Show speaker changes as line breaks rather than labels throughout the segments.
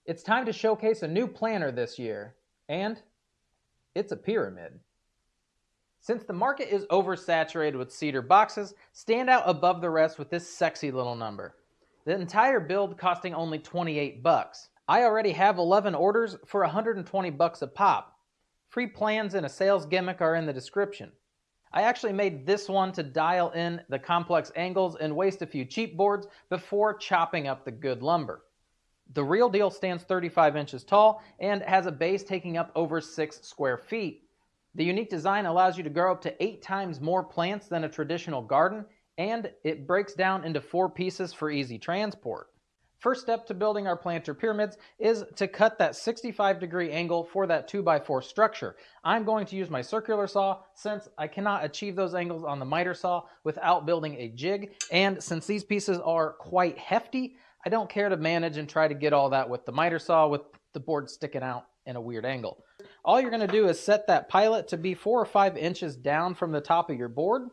It's time to showcase a new planter this year, and it's a pyramid. Since the market is oversaturated with cedar boxes, stand out above the rest with this sexy little number. The entire build costing only 28 bucks. I already have 11 orders for 120 bucks a pop. Free plans and a sales gimmick are in the description. I actually made this one to dial in the complex angles and waste a few cheap boards before chopping up the good lumber. The real deal stands 35 inches tall and has a base taking up over 6 square feet. The unique design allows you to grow up to 8 times more plants than a traditional garden, and it breaks down into 4 pieces for easy transport. First step to building our planter pyramids is to cut that 65-degree angle for that 2x4 structure. I'm going to use my circular saw since I cannot achieve those angles on the miter saw without building a jig, and since these pieces are quite hefty, I don't care to manage and try to get all that with the miter saw with the board sticking out in a weird angle. All you're going to do is set that pilot to be 4 or 5 inches down from the top of your board.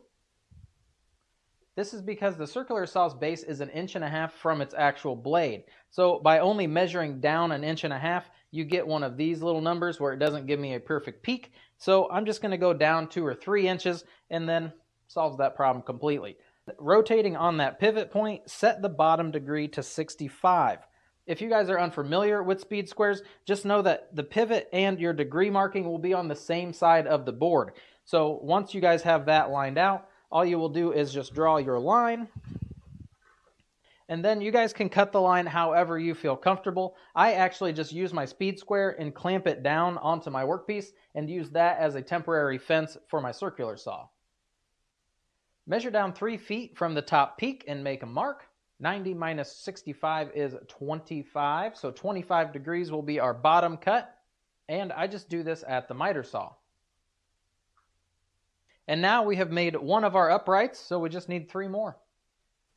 This is because the circular saw's base is 1.5 inches from its actual blade. So by only measuring down 1.5 inches, you get one of these little numbers where it doesn't give me a perfect peak. So I'm just going to go down 2 or 3 inches and then solves that problem completely. Rotating on that pivot point, set the bottom degree to 65. If you guys are unfamiliar with speed squares, just know that the pivot and your degree marking will be on the same side of the board. So once you guys have that lined out, all you will do is just draw your line, and then you guys can cut the line however you feel comfortable. I actually just use my speed square and clamp it down onto my workpiece and use that as a temporary fence for my circular saw. Measure down 3 feet from the top peak and make a mark. 90 minus 65 is 25, so 25 degrees will be our bottom cut, and I just do this at the miter saw. And now we have made one of our uprights, so we just need 3 more.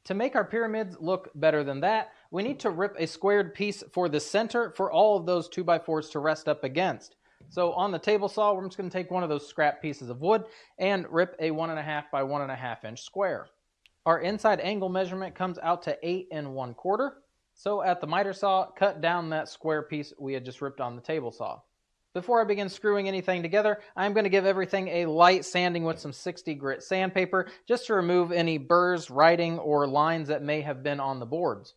To make our pyramids look better than that, we need to rip a squared piece for the center for all of those 2x4s to rest up against. So on the table saw, we're just going to take one of those scrap pieces of wood and rip a 1.5 by 1.5 inch square. Our inside angle measurement comes out to 8 1/4. So at the miter saw, cut down that square piece we had just ripped on the table saw. Before I begin screwing anything together, I'm going to give everything a light sanding with some 60 grit sandpaper just to remove any burrs, writing, or lines that may have been on the boards.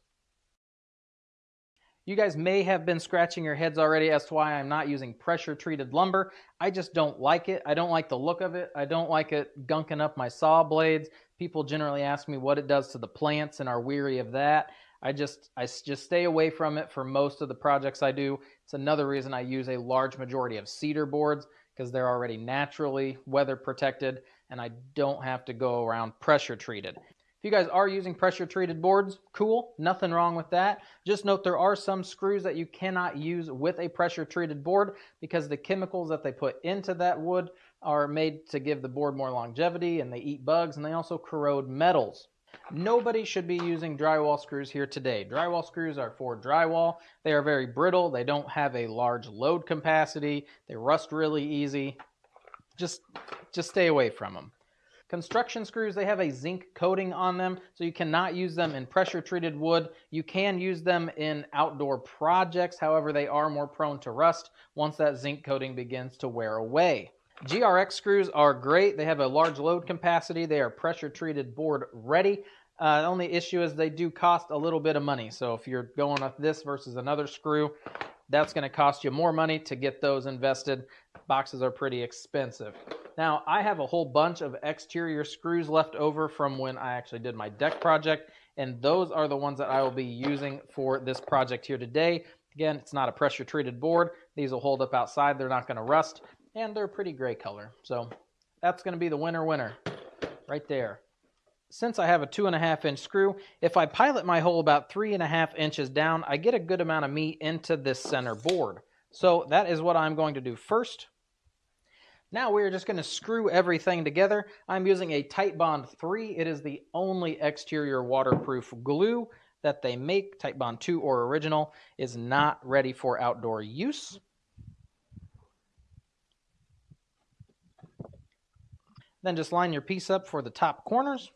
You guys may have been scratching your heads already as to why I'm not using pressure-treated lumber. I just don't like it. I don't like the look of it. I don't like it gunking up my saw blades. People generally ask me what it does to the plants and are weary of that. I just stay away from it for most of the projects I do. It's another reason I use a large majority of cedar boards because they're already naturally weather protected and I don't have to go around pressure-treated. If you guys are using pressure-treated boards, cool, nothing wrong with that. Just note there are some screws that you cannot use with a pressure-treated board because the chemicals that they put into that wood are made to give the board more longevity, and they eat bugs, and they also corrode metals. Nobody should be using drywall screws here today. Drywall screws are for drywall. They are very brittle. They don't have a large load capacity. They rust really easy. Just stay away from them. Construction screws, they have a zinc coating on them, so you cannot use them in pressure-treated wood. You can use them in outdoor projects, however, they are more prone to rust once that zinc coating begins to wear away. GRX screws are great. They have a large load capacity. They are pressure-treated board ready. The only issue is they do cost a little bit of money, so if you're going with this versus another screw, that's going to cost you more money to get those invested. Boxes are pretty expensive. Now, I have a whole bunch of exterior screws left over from when I actually did my deck project, and those are the ones that I will be using for this project here today. Again, it's not a pressure-treated board. These will hold up outside. They're not going to rust, and they're a pretty gray color. So that's going to be the winner right there. Since I have a 2.5 inch screw, if I pilot my hole about 3.5 inches down, I get a good amount of meat into this center board. So that is what I'm going to do first. Now we're just going to screw everything together. I'm using a Titebond 3. It is the only exterior waterproof glue that they make. Titebond 2 or original is not ready for outdoor use. Then just line your piece up for the top corners.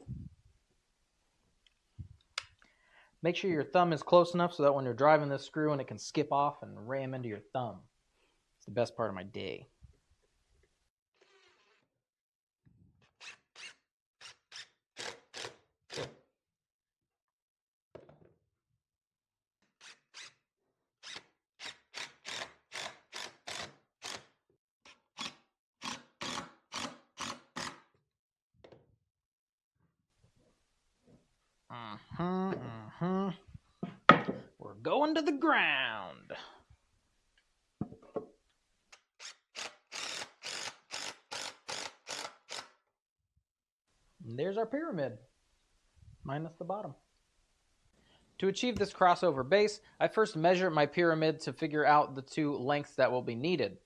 Make sure your thumb is close enough so that when you're driving this screw and it can skip off and ram into your thumb. It's the best part of my day. We're going to the ground. And there's our pyramid, minus the bottom. To achieve this crossover base, I first measure my pyramid to figure out the two lengths that will be needed.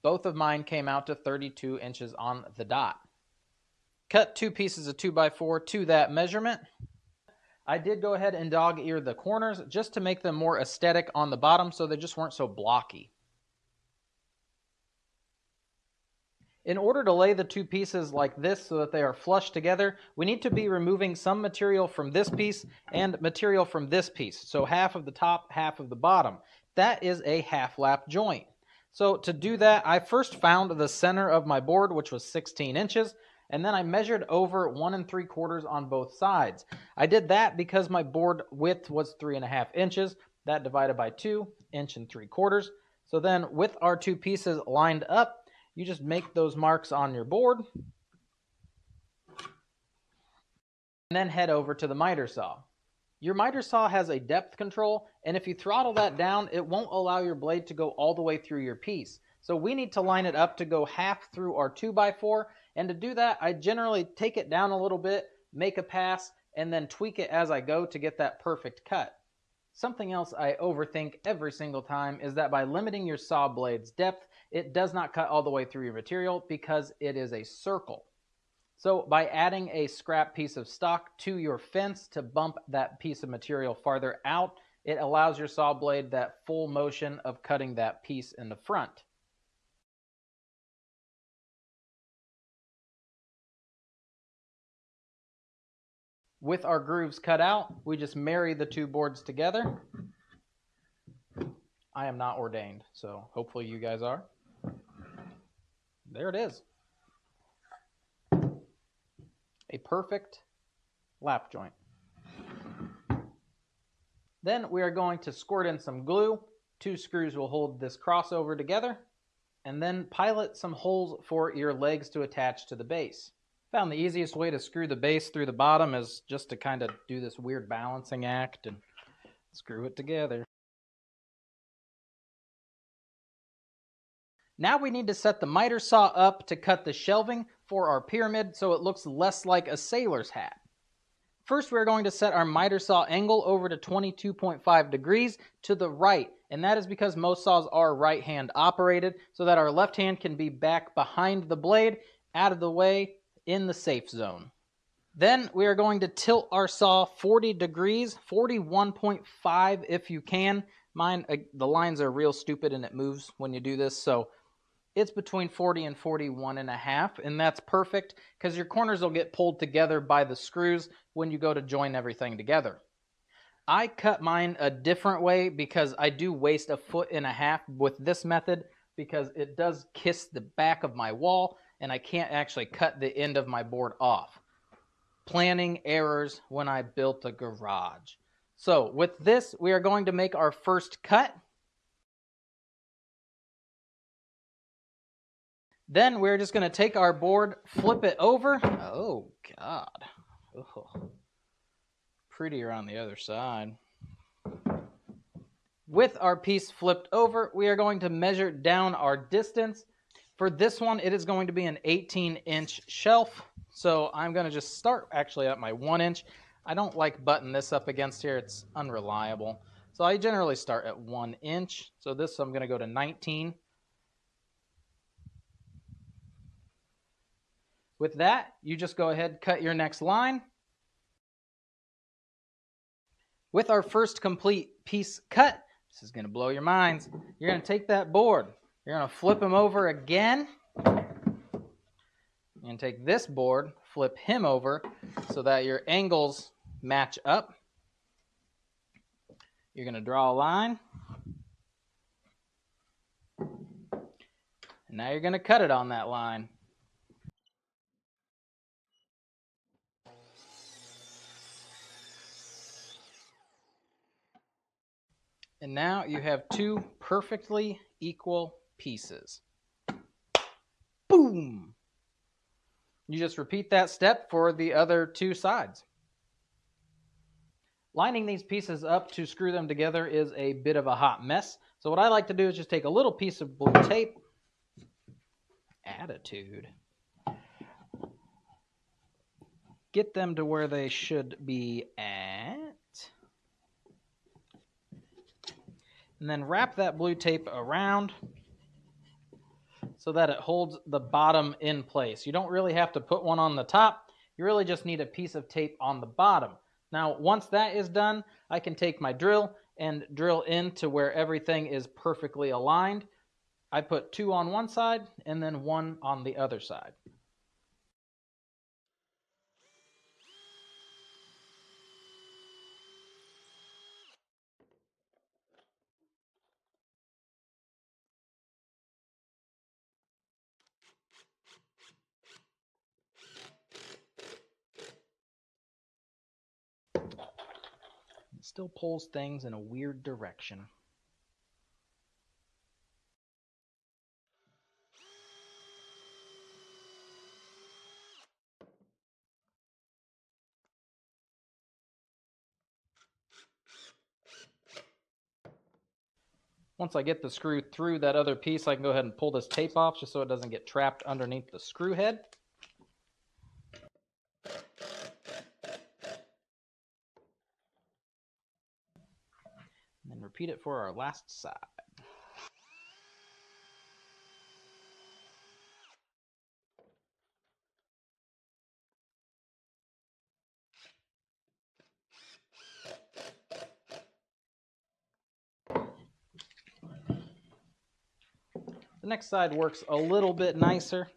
Both of mine came out to 32 inches on the dot. Cut 2 pieces of 2x4 to that measurement. I did go ahead and dog ear the corners just to make them more aesthetic on the bottom so they just weren't so blocky. In order to lay the 2 pieces like this so that they are flush together, we need to be removing some material from this piece and material from this piece. So half of the top, half of the bottom. That is a half lap joint. So to do that, I first found the center of my board, which was 16 inches, and then I measured over 1 3/4 on both sides. I did that because my board width was 3.5 inches. That divided by 2, 1 3/4 inches. So then with our 2 pieces lined up, you just make those marks on your board and then head over to the miter saw. Your miter saw has a depth control, and if you throttle that down, it won't allow your blade to go all the way through your piece. So we need to line it up to go half through our 2x4, and to do that, I generally take it down a little bit, make a pass, and then tweak it as I go to get that perfect cut. Something else I overthink every single time is that by limiting your saw blade's depth, it does not cut all the way through your material because it is a circle. So by adding a scrap piece of stock to your fence to bump that piece of material farther out, it allows your saw blade that full motion of cutting that piece in the front. With our grooves cut out, we just marry the 2 boards together. I am not ordained, so hopefully you guys are. There it is. A perfect lap joint. Then we are going to squirt in some glue. 2 screws will hold this crossover together, and then pilot some holes for your legs to attach to the base. Found the easiest way to screw the base through the bottom is just to kind of do this weird balancing act and screw it together. Now we need to set the miter saw up to cut the shelving for our pyramid so it looks less like a sailor's hat. First, we're going to set our miter saw angle over to 22.5 degrees to the right, and that is because most saws are right-hand operated so that our left hand can be back behind the blade, out of the way, in the safe zone. Then we are going to tilt our saw 40 degrees, 41.5 if you can. Mine, the lines are real stupid and it moves when you do this, so it's between 40 and 41.5, and that's perfect because your corners will get pulled together by the screws when you go to join everything together. I cut mine a different way because I do waste 1.5 feet with this method because it does kiss the back of my wall and I can't actually cut the end of my board off. Planning errors when I built a garage. So with this, we are going to make our first cut. Then we're just going to take our board, flip it over. Oh, God. Oh. Prettier on the other side. With our piece flipped over, we are going to measure down our distance. For this one, it is going to be an 18-inch shelf. So I'm going to just start actually at my 1 inch. I don't like butting this up against here. It's unreliable. So I generally start at 1 inch. So this I'm going to go to 19. With that, you just go ahead and cut your next line. With our first complete piece cut, this is going to blow your minds. You're going to take that board. You're going to flip him over again. You're going to take this board, flip him over so that your angles match up. You're going to draw a line. And now you're going to cut it on that line. And now you have two perfectly equal pieces. Boom! You just repeat that step for the other two sides. Lining these pieces up to screw them together is a bit of a hot mess. So what I like to do is just take a little piece of blue tape. Attitude. Get them to where they should be at. And then wrap that blue tape around so that it holds the bottom in place. You don't really have to put one on the top. You really just need a piece of tape on the bottom. Now, once that is done, I can take my drill and drill into where everything is perfectly aligned. I put two on one side and then one on the other side. It still pulls things in a weird direction. Once I get the screw through that other piece, I can go ahead and pull this tape off just so it doesn't get trapped underneath the screw head. And then repeat it for our last side. The next side works a little bit nicer.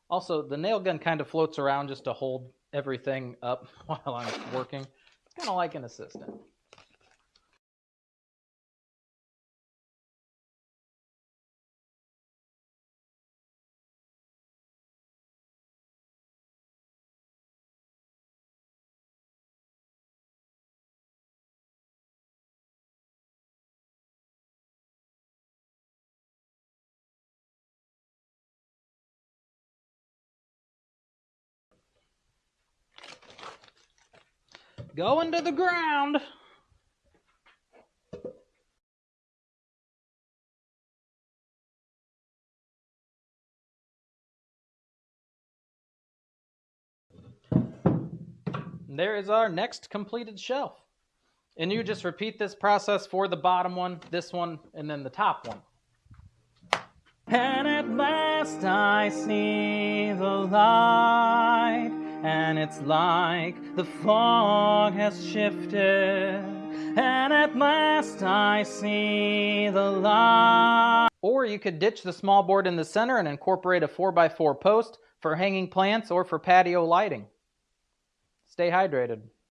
Also, the nail gun kind of floats around just to hold everything up while I'm working. It's kind of like an assistant. Going to the ground. There is our next completed shelf. And you just repeat this process for the bottom one, this one, and then the top one. And at last I see the light, and it's like the fog has shifted, and at last I see the light. Or you could ditch the small board in the center and incorporate a 4x4 post for hanging plants or for patio lighting. Stay hydrated.